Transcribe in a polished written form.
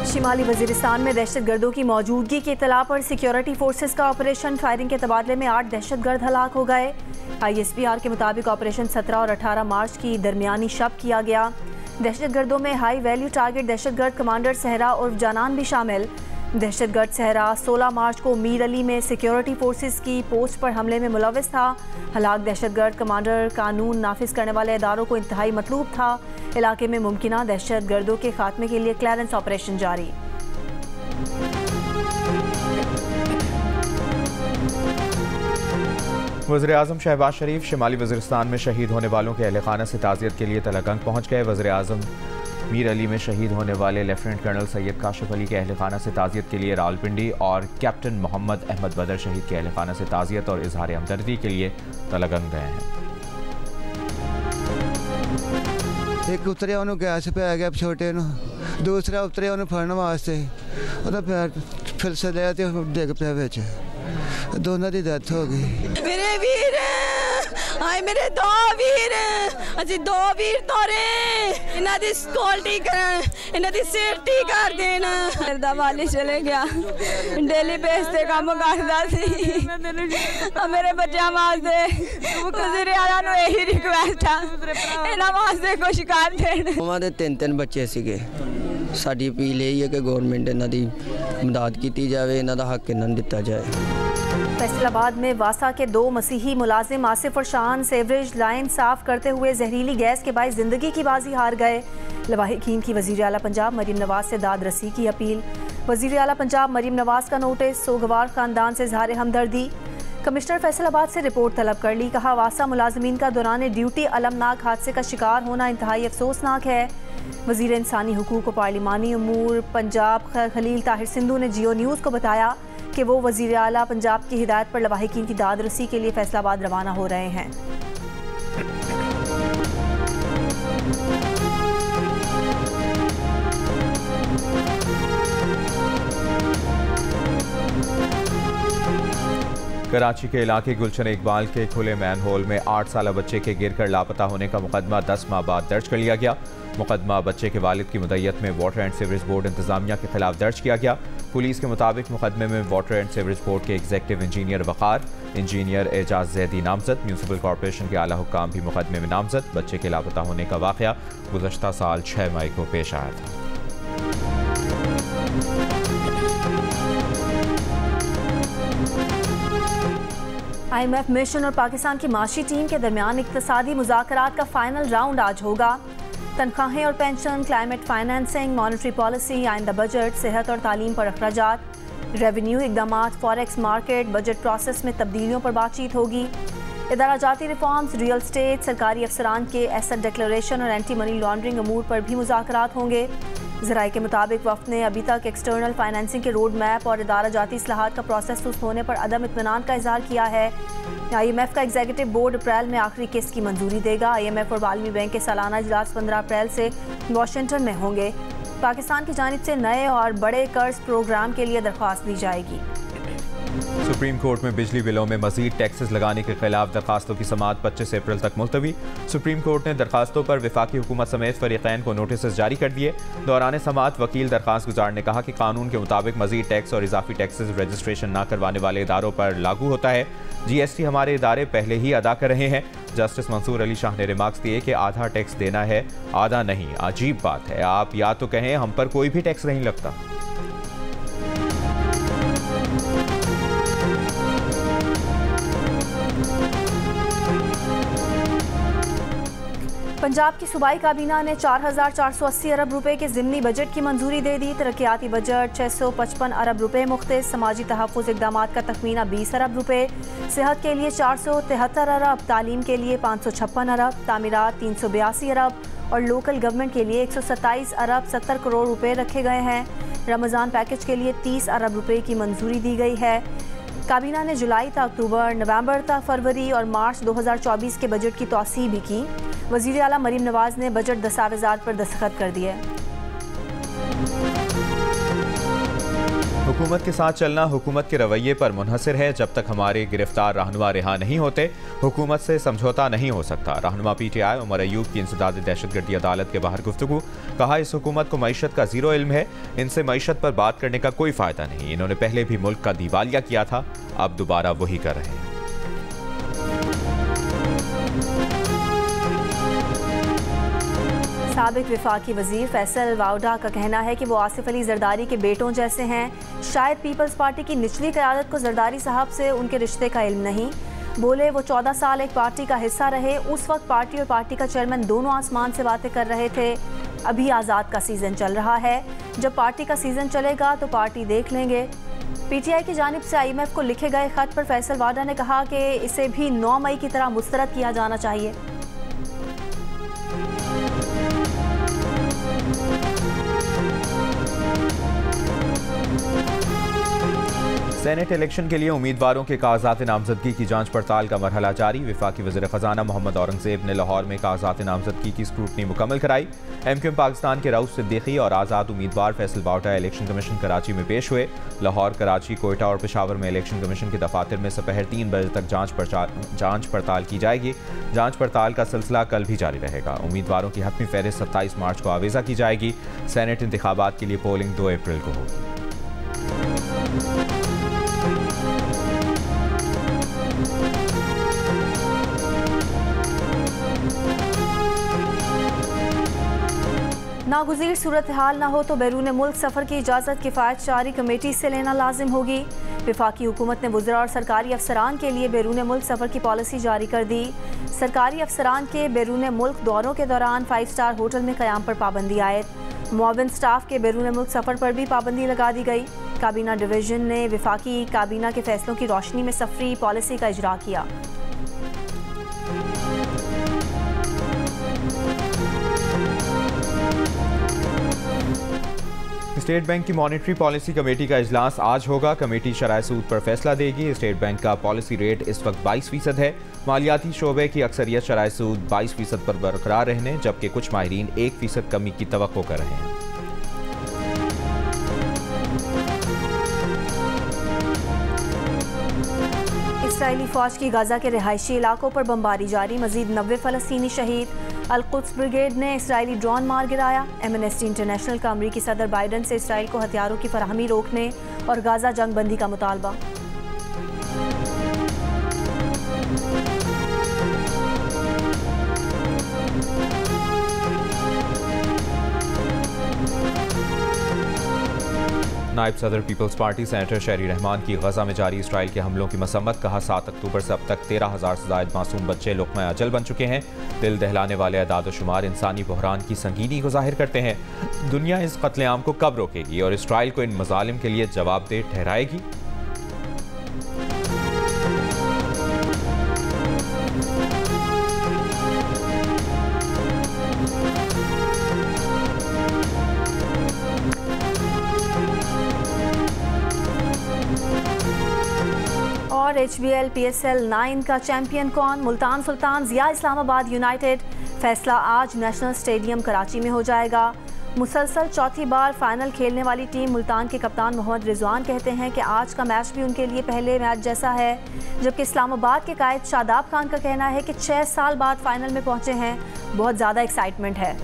शिमाली वजीरिस्तान में दहशतगर्दों की मौजूदगी की इत्तला पर सिक्योरिटी फोर्सेस का ऑपरेशन फायरिंग के तबादले में 8 दहशतगर्द हलाक हो गए। ISPR के मुताबिक ऑपरेशन 17 और 18 मार्च की दरमियानी शब किया गया। दहशतगर्दों में हाई वैल्यू टारगेट दहशतगर्द कमांडर सहरा उर्फ जानान भी शामिल। दहशतगर्द सहरा 16 मार्च को मीर अली में सिक्योरिटी फोर्सेस की पोस्ट पर हमले में मुलव्विस था। हलाक दहशतगर्द कमांडर कानून नाफिज करने वाले इदारों को इंतहाई मतलूब था। इलाके में मुमकिना दहशतगर्दों के खात्मे के लिए क्लियरेंस ऑपरेशन जारी। वज़ीर-ए-आज़म शहबाज शरीफ शिमाली वज़ीरिस्तान में शहीद होने वालों के अहल खाना से ताज़ियत के लिए तलगंग पहुँच गए। वज़ीर-ए-आज़म मीर अली में शहीद होने वाले लेफ्टिनेंट कर्नल सैयद काशिफ अली के अहल खाना से ताज़ियत के लिए रावलपिंडी और कैप्टन मोहम्मद अहमद बदर शहीद के अहल खाना से ताज़ियत और इजहार हमदर्दी के लिए तलगंग गए हैं। एक उतरे उन्होंने गैस पे आ गया छोटे दूसरा उतरे उन्होंने फड़न वास्ते पैर फिर से लिया तो डिग पिया बिच दोनों की डेथ हो गई। मेरे वीर आए मेरे दो वीर अजी दो वीर तोरे इन्हां दी सिक्योरिटी कर इन्हां दी सेफ्टी कर देना। मेरे दा वाली चले गया डेली बेस ते काम करदा सी मेरे बच्चा वास्ते वज़ीर आला नु यही रिक्वेस्ट है इन्हां वास्ते कुछ कर देण। उन्हां दे 3 बच्चे सीगे साडी अपील यही है कि गवर्नमेंट इन्हां दी मदद की जाए इन्हां दा हक इन्हां नूं दिता जाए। फैसलाबाद में वासा के 2 मसीही मुलाजिम आसिफ और शान सेवरेज लाइन साफ करते हुए जहरीली गैस के बायस जिंदगी की बाजी हार गए। लवाहिकीन की वज़ीर आला पंजाब मरीम नवाज से दाद रसी की अपील। वज़ीर आला पंजाब मरीम नवाज का नोटिस सोगवार खानदान से इज़हार हमदर्दी। कमिश्नर फैसलाबाद से रिपोर्ट तलब कर ली। कहा वासा मुलाजमीन का दौरान ड्यूटी अलमनाक हादसे का शिकार होना इंतहाई अफसोसनाक है। वज़ीर इंसानी हुकूक व पार्लिमानी उमूर पंजाब खलील ताहिर सिंधु ने जियो न्यूज़ को बताया कि वो वज़ीर आला पंजाब की हिदायत पर लवाहिकीन की दाद रसी के लिए फैसलाबाद रवाना हो रहे हैं। कराची के इलाके गुलशन इकबाल के खुले मैन होल में 8 साला बच्चे के गिरकर लापता होने का मुकदमा 10 माह बाद दर्ज कर लिया गया। मुकदमा बच्चे के वालिद की मुद्दत में वाटर एंड सीवरेज बोर्ड इंतजामिया के खिलाफ दर्ज किया गया। पुलिस के मुताबिक मुकदमे में वाटर एंड सीवरेज बोर्ड के एग्जीक्यूटिव इंजीनियर वक़ार, इंजीनियर एजाज जैदी नामजद, म्यूनसिपल कॉरपोरेशन के आला हुक्काम भी मुकदमे में नामजद। बच्चे के लापता होने का वाक़या गुज़श्ता साल 6 मई को पेश आया था। IMF मिशन और पाकिस्तान की माशी टीम के दरमियान इक़्तिसादी मुज़ाकरात का फाइनल राउंड आज होगा। तनख्वाहें और pension, climate financing, monetary policy, आइंदा बजट, सेहत और तालीम पर अखराजात, रेवेन्यू इक़दामात, फॉरेक्स मार्केट, बजट प्रोसेस में तब्दीलियों पर बातचीत होगी। इदारा जाती रिफॉर्म्स, रियल स्टेट, सरकारी अफसरान के एसेट डिक्लेरेशन और एंटी मनी लॉन्ड्रिंग अमूर पर भी मुज़ाकरात होंगे। ज़राए के मुताबिक वफ़द ने अभी तक एक्सटर्नल फाइनेंसिंग के रोड मैप और इदारा जाती इस्लाहात का प्रोसेस सुस्त होने पर अदम इत्मीनान का इज़हार किया है। IMF का एग्जीक्यूटिव बोर्ड अप्रैल में आखिरी किस्त की मंजूरी देगा। IMF और आलमी बैंक के सालाना इजलास 15 अप्रैल से वाशिंगटन में होंगे। पाकिस्तान की जानिब से नए और बड़े कर्ज प्रोग्राम के लिए दरख्वास्त दी जाएगी। सुप्रीम कोर्ट में बिजली बिलों में मजीद टैक्सेस लगाने के खिलाफ दरखास्तों की समाअत 25 अप्रैल तक मुलतवी। सुप्रीम कोर्ट ने दरखास्तों पर वफाकी हुकूमत समेत फरीकैन को नोटिस जारी कर दिए। दौरान समाअत वकील दरखास्त गुजार ने कहा कि कानून के मुताबिक मजीद टैक्स और इजाफी टैक्सेस रजिस्ट्रेशन न करवाने वाले इदारों पर लागू होता है। GST हमारे इदारे पहले ही अदा कर रहे हैं। जस्टिस मंसूर अली शाह ने रिमार्क्स दिए कि आधा टैक्स देना है, आधा नहीं। अजीब बात है, आप या तो कहें हम पर कोई भी टैक्स नहीं लगता। पंजाब की सूबाई काबीना ने 4,480 अरब रुपए के ज़िमनी बजट की मंजूरी दे दी। तरक्याती बजट 655 अरब रुपए मुख्तस, समाजी तहफ़्फ़ुज़ इक़दामात का तखमीना 20 अरब रुपए, सेहत के लिए 473 अरब, तालीम के लिए 556 अरब, तामीरात 382 अरब और लोकल गवर्नमेंट के लिए 127 अरब 70 करोड़ रुपए रखे गए हैं। रमज़ान पैकेज के लिए 30 अरब रुपए की मंजूरी दी गई है। काबीना ने जुलाई तक अक्टूबर, नवंबर तक फरवरी और मार्च 2024 के बजट की तौसीह भी की। वज़ीर आला मरीम नवाज ने बजट दस्तावेज़ात पर दस्तखत कर दिए। हुकूमत के साथ चलना हुकूमत के रवैये पर मुनहसर है। जब तक हमारे गिरफ्तार रहनुमा रिहा नहीं होते, हुकूमत से समझौता नहीं हो सकता। रहनुमा PTI उमर अयूब की इंसदाद दहशतगर्दी अदालत के बाहर गुफ्तगू। कहा, इस हुकूमत को मईशत का ज़ीरो इल्म है, इनसे मईशत पर बात करने का कोई फ़ायदा नहीं। इन्होंने पहले भी मुल्क का दिवालिया किया था, अब दोबारा वही कर रहे हैं। साबिक विफाकी वजीर फैसल वाउडा का कहना है कि वो आसिफ अली जरदारी के बेटों जैसे हैं। शायद पीपल्स पार्टी की निचली क़यादत को जरदारी साहब से उनके रिश्ते का इल्म नहीं। बोले, वो 14 साल एक पार्टी का हिस्सा रहे, उस वक्त पार्टी और पार्टी का चेयरमैन दोनों आसमान से बातें कर रहे थे। अभी आज़ाद का सीज़न चल रहा है, जब पार्टी का सीज़न चलेगा तो पार्टी देख लेंगे। PTI की जानिब से IMF को लिखे गए खत पर फैसल वाडा ने कहा कि इसे भी 9 मई की तरह मुस्तरद किया जाना चाहिए। सेनेट इलेक्शन के लिए उम्मीदवारों के कागजात नामजदगी की जांच पड़ताल का मरहला जारी। वफाकी वज़ीर ख़जाना मोहम्मद औरंगज़ेब ने लाहौर में कागजात नामजदगी की स्क्रूटनी मुकम्मल कराई। MQM पाकिस्तान के रऊफ सिद्दीकी और आज़ाद उम्मीदवार फैसल वाउडा इलेक्शन कमीशन कराची में पेश हुए। लाहौर, कराची, कोयटा और पेशावर में इलेक्शन कमीशन के दफातर में दोपहर 3 बजे तक जांच पड़ताल की जाएगी। जांच पड़ताल का सिलसिला कल भी जारी रहेगा। उम्मीदवारों की हतमी फहरिस्त 27 मार्च को आवेज़ा की जाएगी। सेनेट इंतखाबात के लिए पोलिंग 2 अप्रैल को होगी। नागुज़ीर सूरत हाल न हो तो बैरून मुल्क सफ़र की इजाज़त किफ़ायत जारी कमेटी से लेना लाजिम होगी। वफाकी हुकूमत ने वज़रा और सरकारी अफसरान के लिए बैरून मुल्क सफ़र की पॉलिसी जारी कर दी। सरकारी अफसरान के बैरून मुल्क दौरों के दौरान 5 स्टार होटल में क़याम पर पाबंदी आयद। मुआविन स्टाफ के बैरून मुल्क सफ़र पर भी पाबंदी लगा दी गई। काबीना डिवीज़न ने वफाकी काबीना के फैसलों की रोशनी में सफ़री पॉलिसी का इजरा किया। स्टेट बैंक की मॉनेटरी पॉलिसी कमेटी का इजलास आज होगा। कमेटी शराय सूद पर फैसला देगी। स्टेट बैंक का पॉलिसी रेट इस वक्त 22% है। मालियाती शोबे की अक्सरियत शराय सूद 22% पर बरकरार रहने, जबकि कुछ माहिरीन 1% कमी की तवक्को कर रहे हैं। इसराइली फ़ौज की गाज़ा के रिहायशी इलाकों पर बमबारी जारी, मज़ीद 90 फ़लस्तीनी शहीद। अल-कुद्स ब्रिगेड ने इसराइली ड्रोन मार गिराया। एमनेस्टी इंटरनेशनल का अमरीकी सदर बाइडन से इसराइल को हथियारों की फराहमी रोकने और गाज़ा जंग बंदी का मुतालबा। नायब सदर पीपल्स पार्टी सेनेटर शहरी रहमान की गजा में जारी इसराइल के हमलों की मसम्मत। कहा, 7 अक्टूबर से अब तक 13,000 से ज़ायद मासूम बच्चे लुक़मा अजल बन चुके हैं। दिल दहलाने वाले अदाद शुमार इंसानी बहरान की संगीनी को ज़ाहिर करते हैं। दुनिया इस कत्लेआम को कब रोकेगी और इसराइल को इन मज़ालिम के लिए जवाबदेह ठहराएगी? और HBL PSL 9 का चैंपियन कौन? मुल्तान सुल्तान या इस्लामाबाद यूनाइटेड? फैसला आज नेशनल स्टेडियम कराची में हो जाएगा। मुसलसल चौथी बार फाइनल खेलने वाली टीम मुल्तान के कप्तान मोहम्मद रिजवान कहते हैं कि आज का मैच भी उनके लिए पहले मैच जैसा है, जबकि इस्लामाबाद के कायद शादाब खान का कहना है कि 6 साल बाद फाइनल में पहुंचे हैं, बहुत ज़्यादा एक्साइटमेंट है।